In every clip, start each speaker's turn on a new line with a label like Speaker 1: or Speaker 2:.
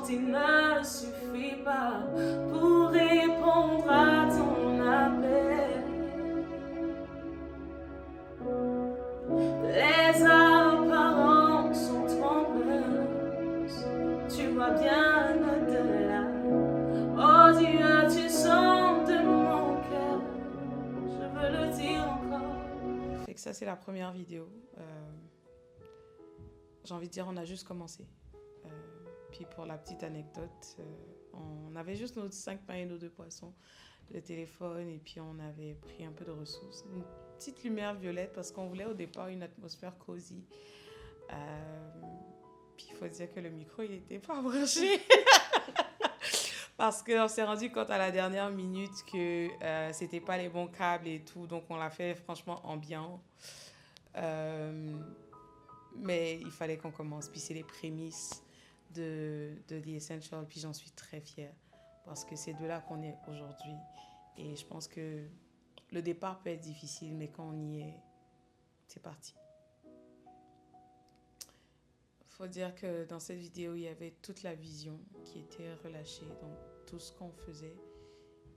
Speaker 1: il ne suffit pas pour répondre à ton appel. Les apparences sont trompeuses, tu vois bien au-delà. Oh Dieu, tu sondes mon cœur, je veux le dire encore.
Speaker 2: Fait que ça, c'est la première vidéo. J'ai envie de dire, on a juste commencé. Puis pour la petite anecdote, on avait juste nos 5 pains et nos 2 poissons, le téléphone, et puis on avait pris un peu de ressources. Une petite lumière violette parce qu'on voulait au départ une atmosphère cosy. Puis il faut dire que le micro, il n'était pas branché. Parce qu'on s'est rendu compte à la dernière minute que c'était pas les bons câbles et tout. Donc on l'a fait franchement ambiant. Mais il fallait qu'on commence. Puis c'est les prémices de The Essential. Puis j'en suis très fière. Parce que c'est de là qu'on est aujourd'hui. Et je pense que le départ peut être difficile. Mais quand on y est, c'est parti. Faut dire que dans cette vidéo, il y avait toute la vision qui était relâchée. Donc tout ce qu'on faisait.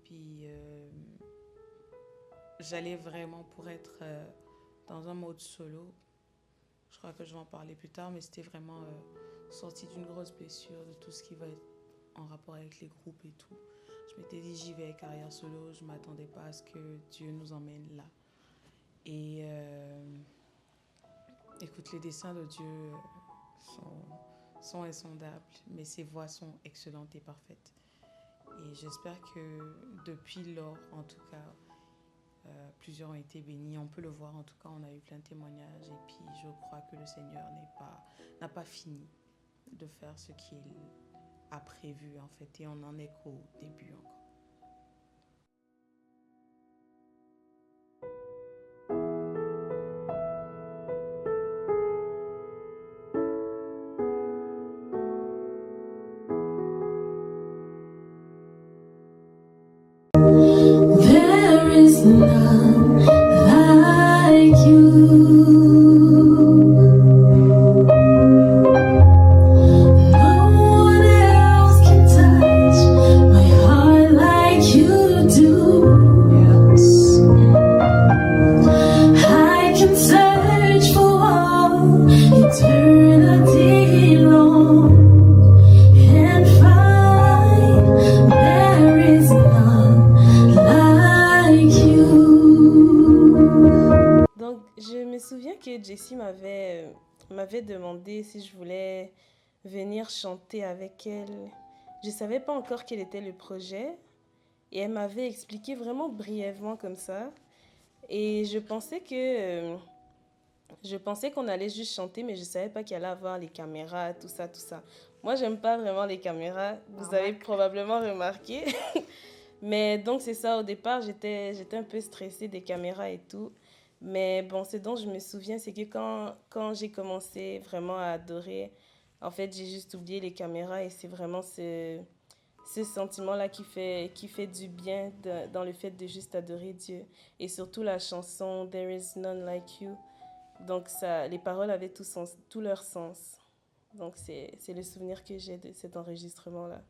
Speaker 2: Puis j'allais vraiment pour être dans un mode solo. Je crois que je vais en parler plus tard, mais c'était vraiment sorti d'une grosse blessure de tout ce qui va être en rapport avec les groupes et tout. Je m'étais dit, j'y vais, carrière solo. Je ne m'attendais pas à ce que Dieu nous emmène là. Et écoute, les dessins de Dieu sont insondables, mais ses voix sont excellentes et parfaites. Et j'espère que depuis lors, en tout cas, plusieurs ont été bénis. On peut le voir, en tout cas, on a eu plein de témoignages. Et puis, je crois que le Seigneur n'a pas fini de faire ce qu'il a prévu, en fait. Et on n'en est qu'au début encore.
Speaker 1: There is none like you. No one else can touch my heart like you do. Yes. I can search for all eternity long and find there is none like you.
Speaker 3: Donc, je me souviens que Jessie m'avait demandé si je voulais venir chanter avec elle. Je ne savais pas encore quel était le projet et elle m'avait expliqué vraiment brièvement comme ça. Et je pensais qu'on allait juste chanter, mais je ne savais pas qu'il allait avoir les caméras, tout ça, tout ça. Moi, j'aime pas vraiment les caméras, vous avez probablement remarqué. Mais donc, c'est ça, au départ, j'étais un peu stressée des caméras et tout. Mais bon, ce dont je me souviens, c'est que quand j'ai commencé vraiment à adorer, en fait, j'ai juste oublié les caméras et c'est vraiment ce sentiment-là qui fait du bien dans le fait de juste adorer Dieu. Et surtout la chanson There is none like you. Donc, les paroles avaient tout leur sens. Donc, c'est le souvenir que j'ai de cet enregistrement-là.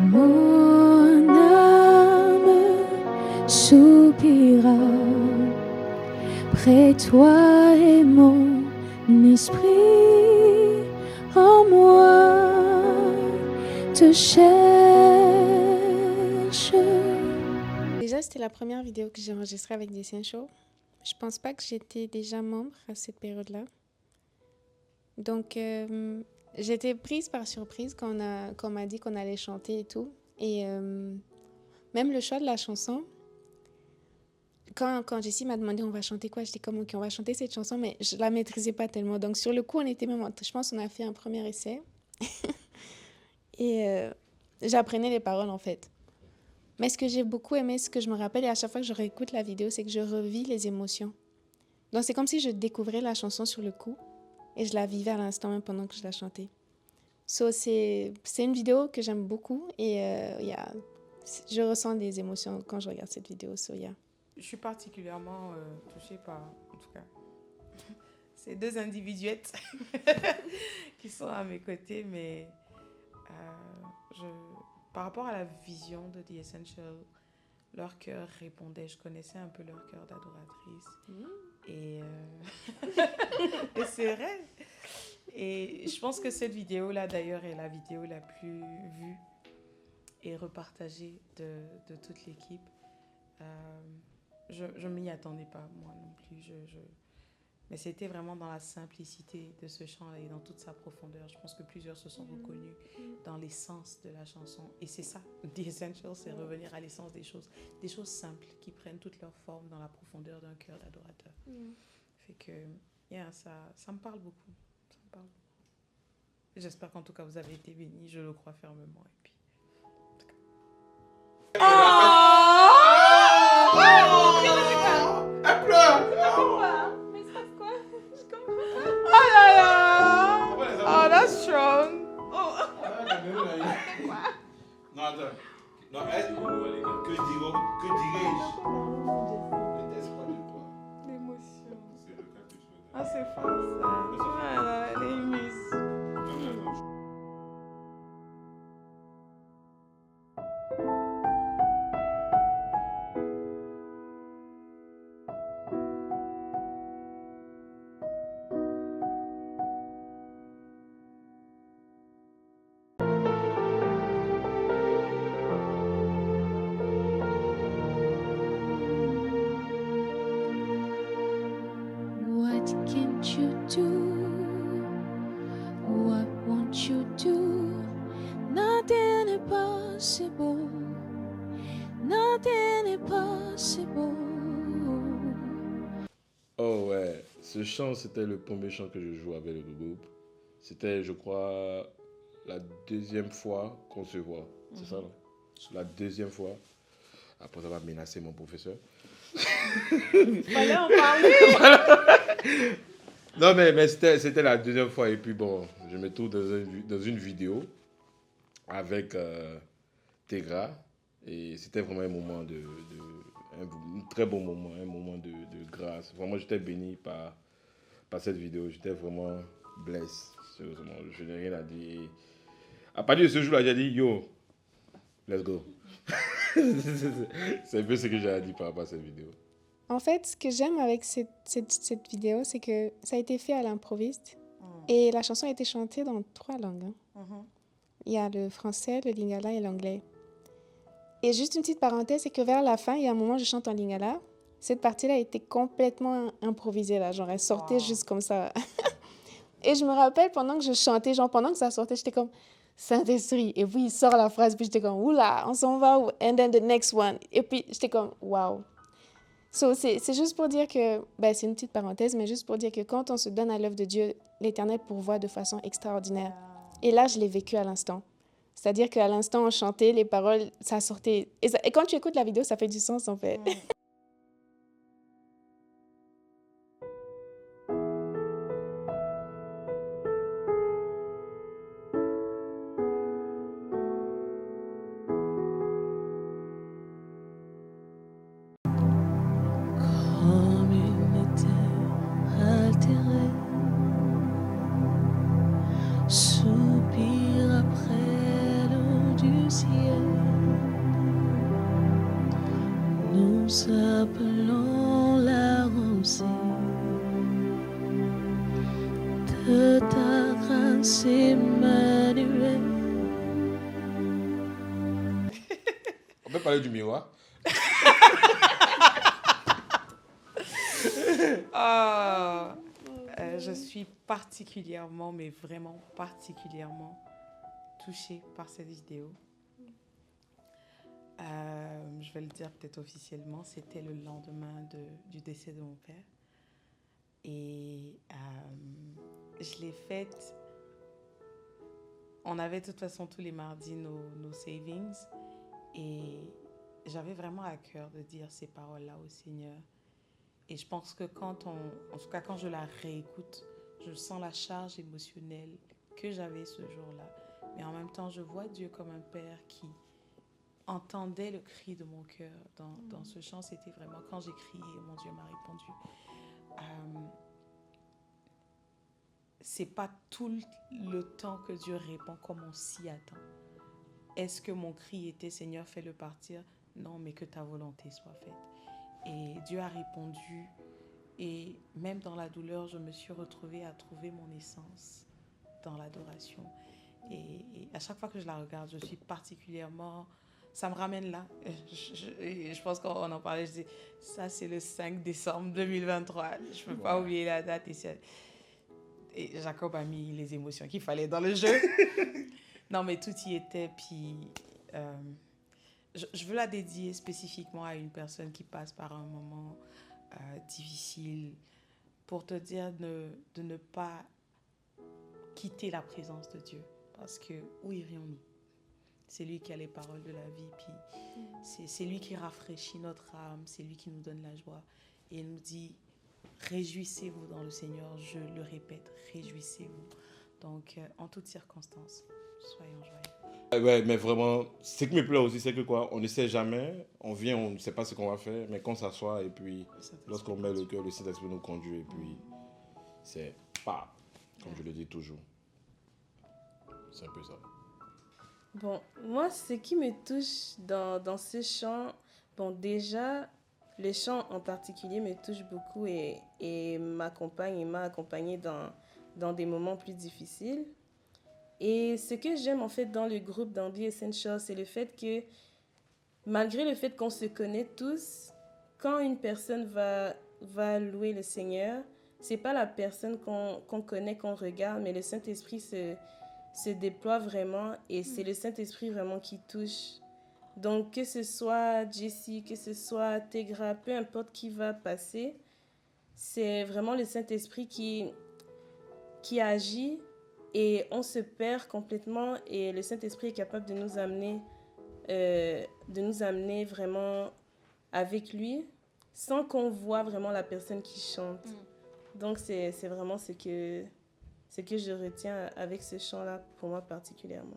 Speaker 1: Mon âme soupira près toi et mon esprit en moi te cherche.
Speaker 4: Déjà, c'était la première vidéo que j'ai enregistrée avec The Essential. Je pense pas que j'étais déjà membre à cette période-là. Donc, j'étais prise par surprise quand on m'a dit qu'on allait chanter et tout. Et même le choix de la chanson, quand Jessie m'a demandé on va chanter quoi, j'étais comme ok, on va chanter cette chanson, mais je la maîtrisais pas tellement. Donc, sur le coup, je pense qu'on a fait un premier essai. Et j'apprenais les paroles en fait. Mais ce que j'ai beaucoup aimé, ce que je me rappelle, et à chaque fois que je réécoute la vidéo, c'est que je revis les émotions. Donc, c'est comme si je découvrais la chanson sur le coup et je la vivais à l'instant même pendant que je la chantais. So, c'est une vidéo que j'aime beaucoup et je ressens des émotions quand je regarde cette vidéo. So, yeah.
Speaker 2: Je suis particulièrement touchée par, en tout cas, ces deux individuettes qui sont à mes côtés, mais par rapport à la vision de The Essential, leur cœur répondait. Je connaissais un peu leur cœur d'adoratrice. Et c'est vrai. Et je pense que cette vidéo-là, d'ailleurs, est la vidéo la plus vue et repartagée de toute l'équipe. Je ne m'y attendais pas, moi non plus. Mais c'était vraiment dans la simplicité de ce chant et dans toute sa profondeur. Je pense que plusieurs se sont reconnus dans l'essence de la chanson. Et c'est ça, The Essential, c'est revenir à l'essence des choses simples qui prennent toute leur forme dans la profondeur d'un cœur d'adorateur. Fait que, ça me parle beaucoup. Ça me parle beaucoup. J'espère qu'en tout cas vous avez été bénis, je le crois fermement. Et puis, en tout cas.
Speaker 5: Elle pleure.
Speaker 2: Oh là là! Oh, that's strong!
Speaker 5: Non, attends. Non, elle, que dirais-je? Ne laisse pas de toi.
Speaker 2: L'émotion.
Speaker 5: C'est le cas que tu veux.
Speaker 2: Ah, c'est fort ça. Voilà, elle est émise.
Speaker 6: What can't you do? What won't you do? Nothing impossible. Nothing impossible.
Speaker 5: Oh ouais, ce chant, c'était le premier chant que je joue avec le groupe. C'était, je crois, la deuxième fois qu'on se voit. C'est ça, non? La deuxième fois. Après avoir menacé mon professeur.
Speaker 2: Fallait en parler!
Speaker 5: Non, mais c'était la deuxième fois. Et puis bon, je me trouve dans une vidéo avec Tegra. Et c'était vraiment un moment un très bon moment, un moment de grâce. Vraiment, j'étais béni par cette vidéo. J'étais vraiment blessé. Sérieusement, je n'ai rien à dire. Et à partir de ce jour-là, j'ai dit, yo, let's go. C'est un peu ce que j'ai à dire par rapport à cette vidéo.
Speaker 4: En fait, ce que j'aime avec cette vidéo, c'est que ça a été fait à l'improviste et la chanson a été chantée dans 3 langues. Il y a le français, le lingala et l'anglais. Et juste une petite parenthèse, c'est que vers la fin, il y a un moment où je chante en lingala. Cette partie-là a été complètement improvisée, là. Genre, elle sortait juste comme ça. Et je me rappelle, pendant que je chantais, genre, pendant que ça sortait, j'étais comme Saint-Esprit. Et puis, il sort la phrase, puis j'étais comme, oula, on s'en va, and then the next one. Et puis, j'étais comme, wow. So, c'est juste pour dire que, c'est une petite parenthèse, mais juste pour dire que quand on se donne à l'œuvre de Dieu, l'Éternel pourvoit de façon extraordinaire. Et là, je l'ai vécu à l'instant. C'est-à-dire qu'à l'instant, on chantait, les paroles, ça sortait. Et quand tu écoutes la vidéo, ça fait du sens, en fait.
Speaker 6: Comme une terre altérée, soupir après l'eau du ciel. Nous appelons la rosée de ta grâce, Emmanuel.
Speaker 5: On peut parler du miroir?
Speaker 2: Je suis particulièrement, mais vraiment particulièrement touchée par cette vidéo. Je vais le dire peut-être officiellement, c'était le lendemain du décès de mon père. Et je l'ai faite. On avait de toute façon tous les mardis nos savings. Et j'avais vraiment à cœur de dire ces paroles-là au Seigneur. Et je pense que en tout cas quand je la réécoute, je sens la charge émotionnelle que j'avais ce jour-là. Mais en même temps, je vois Dieu comme un père qui entendait le cri de mon cœur. Dans ce chant, c'était vraiment quand j'ai crié, mon Dieu m'a répondu. C'est pas tout le temps que Dieu répond comme on s'y attend. Est-ce que mon cri était Seigneur, fais-le partir? Non, mais que ta volonté soit faite. Et Dieu a répondu. Et même dans la douleur, je me suis retrouvée à trouver mon essence dans l'adoration. Et à chaque fois que je la regarde, je suis particulièrement... Ça me ramène là. Je pense qu'on en parlait. Je dis, ça, c'est le 5 décembre 2023. Je ne peux pas oublier la date. Et Jacob a mis les émotions qu'il fallait dans le jeu. Non, mais tout y était. Puis, je veux la dédier spécifiquement à une personne qui passe par un moment difficile, pour te dire de ne pas quitter la présence de Dieu. Parce que où irions-nous? C'est lui qui a les paroles de la vie. Puis c'est lui qui rafraîchit notre âme. C'est lui qui nous donne la joie. Et il nous dit, réjouissez-vous dans le Seigneur. Je le répète, réjouissez-vous. Donc, en toutes circonstances, soyons joyeux.
Speaker 5: Ouais, mais vraiment, ce qui me plaît aussi, c'est que quoi, on ne sait jamais, on vient, on ne sait pas ce qu'on va faire, mais quand on s'assoit et puis lorsqu'on met le cœur, le Saint-Esprit nous conduit et puis c'est pas, comme je le dis toujours. C'est un peu ça.
Speaker 3: Bon, moi, ce qui me touche dans ce chant, bon, déjà, le chant en particulier me touche beaucoup et m'accompagne et m'a accompagné dans des moments plus difficiles. Et ce que j'aime en fait dans le groupe d'Andy Essential, c'est le fait que malgré le fait qu'on se connaît tous, quand une personne va louer le Seigneur, c'est pas la personne qu'on connaît, qu'on regarde, mais le Saint-Esprit se déploie vraiment et c'est le Saint-Esprit vraiment qui touche. Donc que ce soit Jessie, que ce soit Tegra, peu importe qui va passer, c'est vraiment le Saint-Esprit qui agit. Et on se perd complètement et le Saint-Esprit est capable de nous amener vraiment avec lui sans qu'on voit vraiment la personne qui chante. Donc, c'est vraiment ce que je retiens avec ce chant-là, pour moi particulièrement.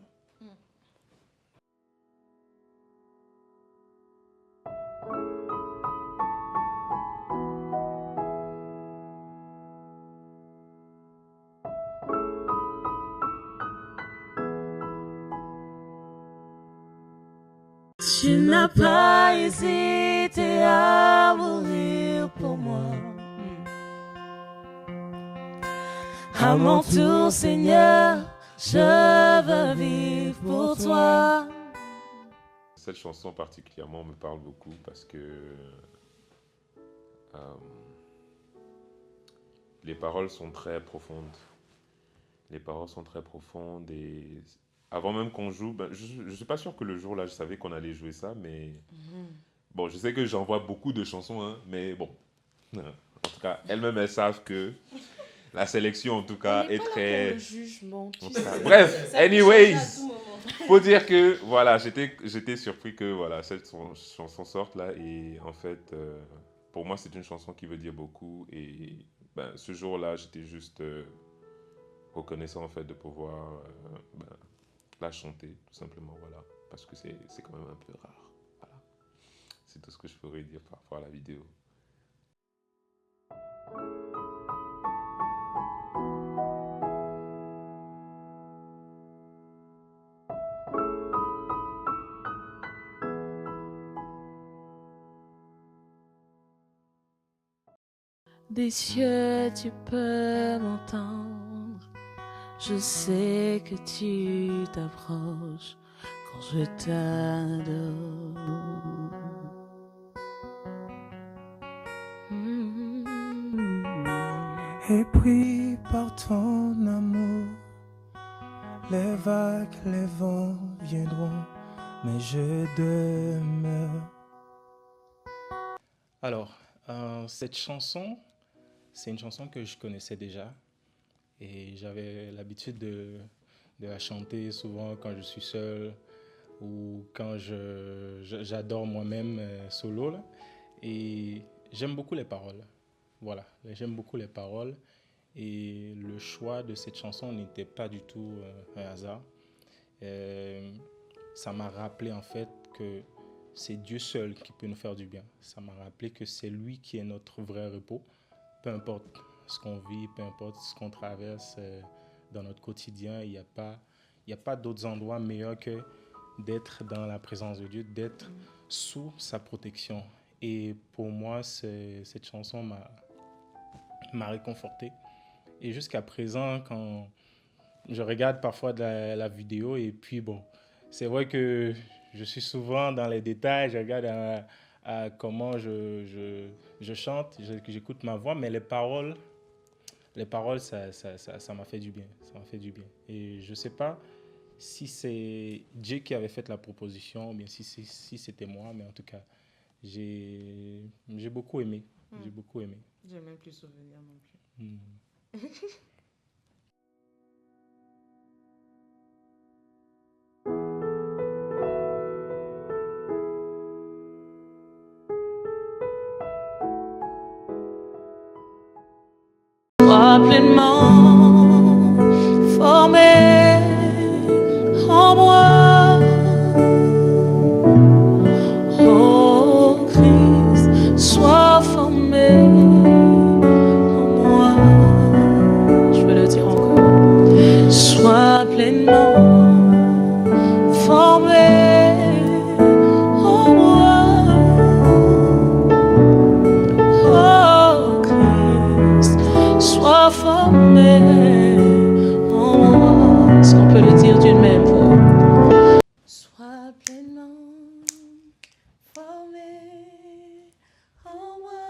Speaker 6: Tu n'as pas hésité à mourir pour moi. À mon tour, Seigneur, je veux vivre pour toi.
Speaker 7: Cette chanson particulièrement me parle beaucoup parce que les paroles sont très profondes. Les paroles sont très profondes et avant même qu'on joue, ben, je ne suis pas sûr que le jour-là, je savais qu'on allait jouer ça, mais bon, je sais que j'envoie beaucoup de chansons, hein, mais bon, en tout cas, elles-mêmes, elles savent que la sélection, en tout cas, est très...
Speaker 2: Le jugement,
Speaker 7: bref, anyways, faut dire que, voilà, j'étais surpris que, voilà, cette chanson sorte là, et en fait, pour moi, c'est une chanson qui veut dire beaucoup, et ben, ce jour-là, j'étais juste reconnaissant, en fait, de pouvoir la chanter, tout simplement, voilà, parce que c'est quand même un peu rare, voilà. C'est tout ce que je pourrais dire par rapport à la vidéo.
Speaker 6: Des cieux, tu peux m'entendre. Je sais que tu t'approches quand je t'adore.
Speaker 8: Et puis par ton amour, les vagues, les vents viendront, mais je demeure. Alors, cette chanson, c'est une chanson que je connaissais déjà et j'avais l'habitude de la chanter souvent quand je suis seul ou quand j'adore moi-même solo là. Et j'aime beaucoup les paroles. Voilà, j'aime beaucoup les paroles et le choix de cette chanson n'était pas du tout un hasard. Ça m'a rappelé en fait que c'est Dieu seul qui peut nous faire du bien. Ça m'a rappelé que c'est lui qui est notre vrai repos. Peu importe ce qu'on vit, peu importe ce qu'on traverse dans notre quotidien, il n'y a pas d'autres endroits meilleurs que d'être dans la présence de Dieu, d'être sous sa protection. Et pour moi, cette chanson m'a réconforté. Et jusqu'à présent, quand je regarde parfois la vidéo, et puis bon, c'est vrai que je suis souvent dans les détails, je regarde à comment je chante, j'écoute ma voix, mais les paroles, ça m'a fait du bien. Ça m'a fait du bien. Et je ne sais pas si c'est Jay qui avait fait la proposition, ou bien si c'était moi, mais en tout cas, j'ai beaucoup aimé. J'ai beaucoup aimé.
Speaker 2: J'ai même plus souvenir non plus.
Speaker 6: Sois pleinement formé en moi. Oh Christ, sois formé en moi. Je peux le dire encore. Sois pleinement formé en moi. Oh Christ, sois formé en moi. Est-ce qu'on peut le dire d'une même voix? Sois pleinement formé en moi.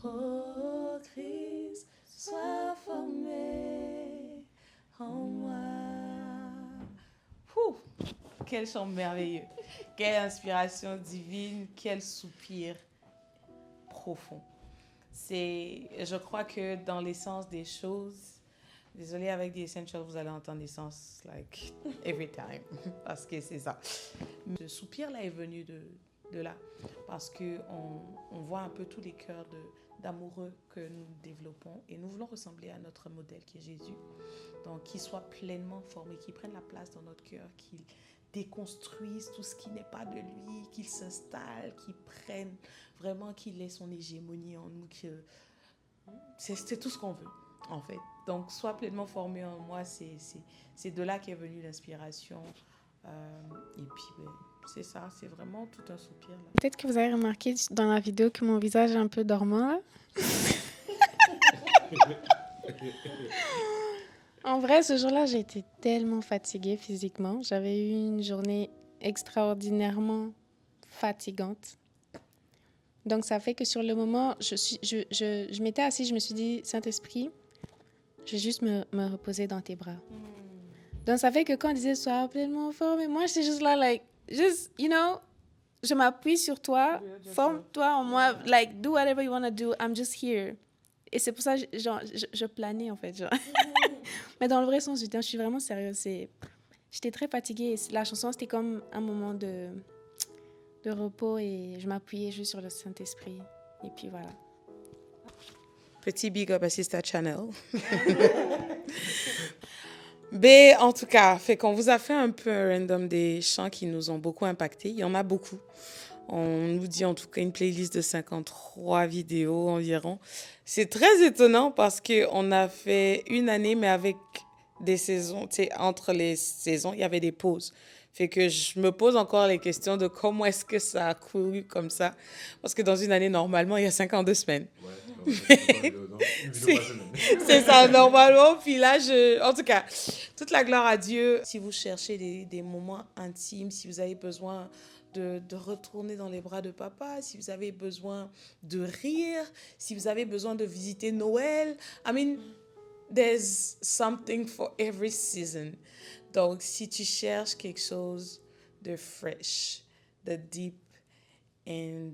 Speaker 6: Oh Christ, sois formé en moi.
Speaker 2: Ouh, quel chant merveilleux, quelle inspiration divine, quel soupir profond. Je crois que dans l'essence des choses, désolé, avec The Essential, vous allez entendre l'essence like every time, parce que c'est ça. Ce soupir-là est venu de là, parce qu'on voit un peu tous les cœurs d'amoureux que nous développons, et nous voulons ressembler à notre modèle qui est Jésus. Donc, qu'il soit pleinement formé, qu'il prenne la place dans notre cœur, qu'il déconstruise tout ce qui n'est pas de lui, qu'il s'installe, qu'il prenne vraiment, qu'il ait son hégémonie en nous. C'est tout ce qu'on veut, en fait. Donc, soit pleinement formé en moi, c'est de là qu'est venue l'inspiration. Et puis, c'est ça, c'est vraiment tout un soupir. Là.
Speaker 4: Peut-être que vous avez remarqué dans la vidéo que mon visage est un peu dormant, là. En vrai, ce jour-là, j'ai été tellement fatiguée physiquement. J'avais eu une journée extraordinairement fatigante. Donc, ça fait que sur le moment, je m'étais assise, je me suis dit, Saint-Esprit, je vais juste me reposer dans tes bras. Donc, ça fait que quand on disait, sois pleinement formé, moi, j'étais juste là, like, just, you know, je m'appuie sur toi, forme-toi en moi, like, do whatever you want to do, I'm just here. Et c'est pour ça, genre, je planais, en fait, genre. Mais dans le vrai sens du terme, je suis vraiment sérieuse. J'étais très fatiguée. Et la chanson, c'était comme un moment de repos et je m'appuyais juste sur le Saint-Esprit. Et puis voilà.
Speaker 2: Petit big up à Sister Channel. Mais en tout cas, fait qu'on vous a fait un peu un random des chants qui nous ont beaucoup impactés. Il y en a beaucoup. On nous dit en tout cas une playlist de 53 vidéos environ. C'est très étonnant parce qu'on a fait une année, mais avec des saisons, tu sais, entre les saisons, il y avait des pauses. Fait que je me pose encore les questions de comment est-ce que ça a couru comme ça. Parce que dans une année, normalement, il y a 52 semaines. Ouais, c'est ça, normalement. Puis là, en tout cas, toute la gloire à Dieu. Si vous cherchez des moments intimes, si vous avez besoin de retourner dans les bras de papa, si vous avez besoin de rire, si vous avez besoin de visiter Noël. I mean, there's something for every season. Donc, si tu cherches quelque chose de fresh, de deep, and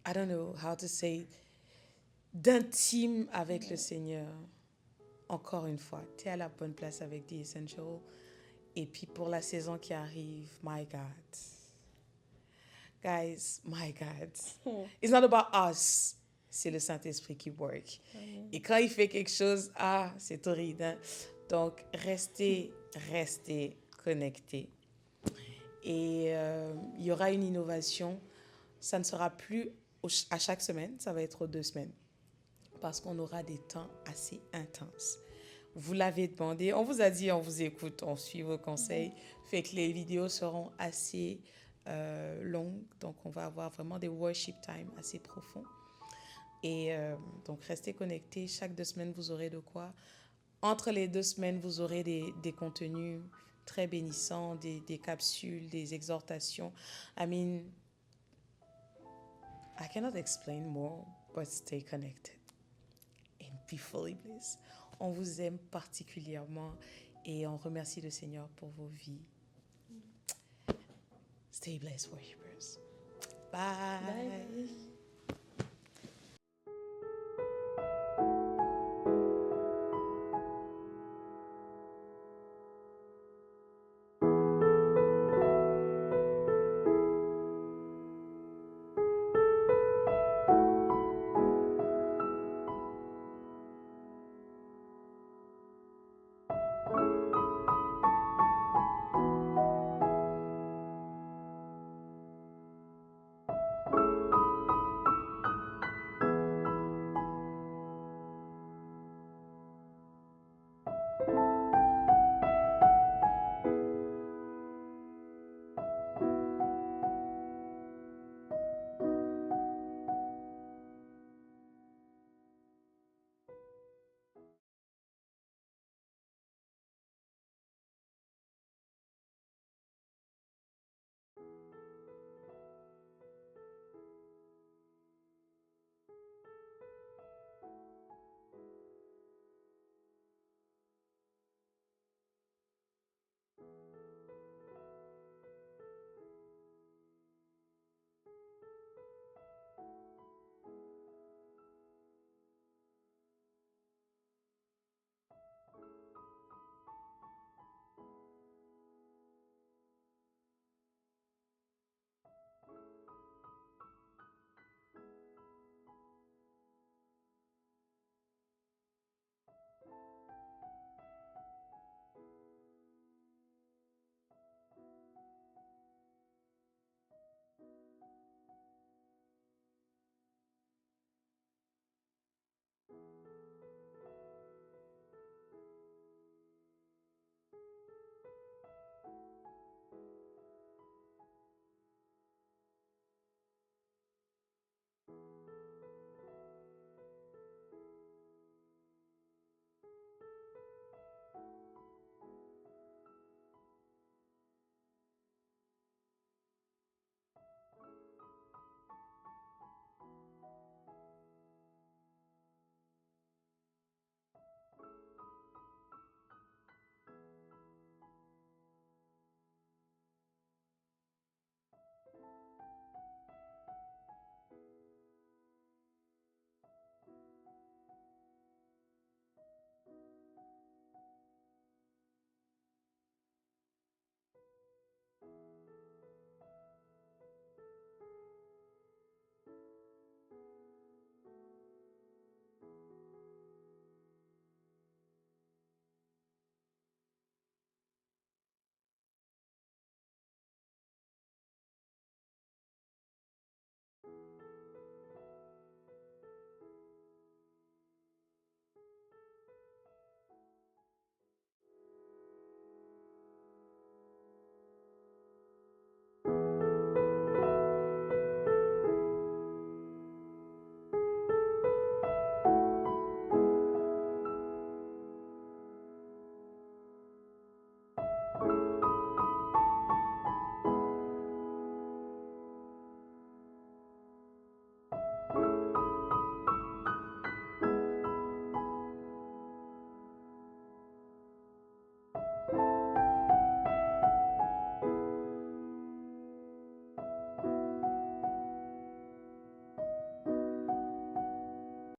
Speaker 2: I don't know how to say, d'intime avec le Seigneur, encore une fois, tu es à la bonne place avec The Essential. Et puis pour la saison qui arrive, my God. Guys, my God. It's not about us. C'est le Saint-Esprit qui work. Et quand il fait quelque chose, c'est torride. Hein? Donc, restez connectés. Et il y aura une innovation. Ça ne sera plus à chaque semaine, ça va être aux 2 semaines. Parce qu'on aura des temps assez intenses. Vous l'avez demandé, on vous a dit, on vous écoute, on suit vos conseils. Fait que les vidéos seront assez longues. Donc, on va avoir vraiment des worship time assez profonds. Et donc, restez connectés. Chaque 2 semaines, vous aurez de quoi. Entre les 2 semaines, vous aurez des contenus très bénissants, des capsules, des exhortations. I mean, I cannot explain more, but stay connected and be fully blessed. On vous aime particulièrement et on remercie le Seigneur pour vos vies. Stay blessed, worshipers. Bye.
Speaker 3: Bye.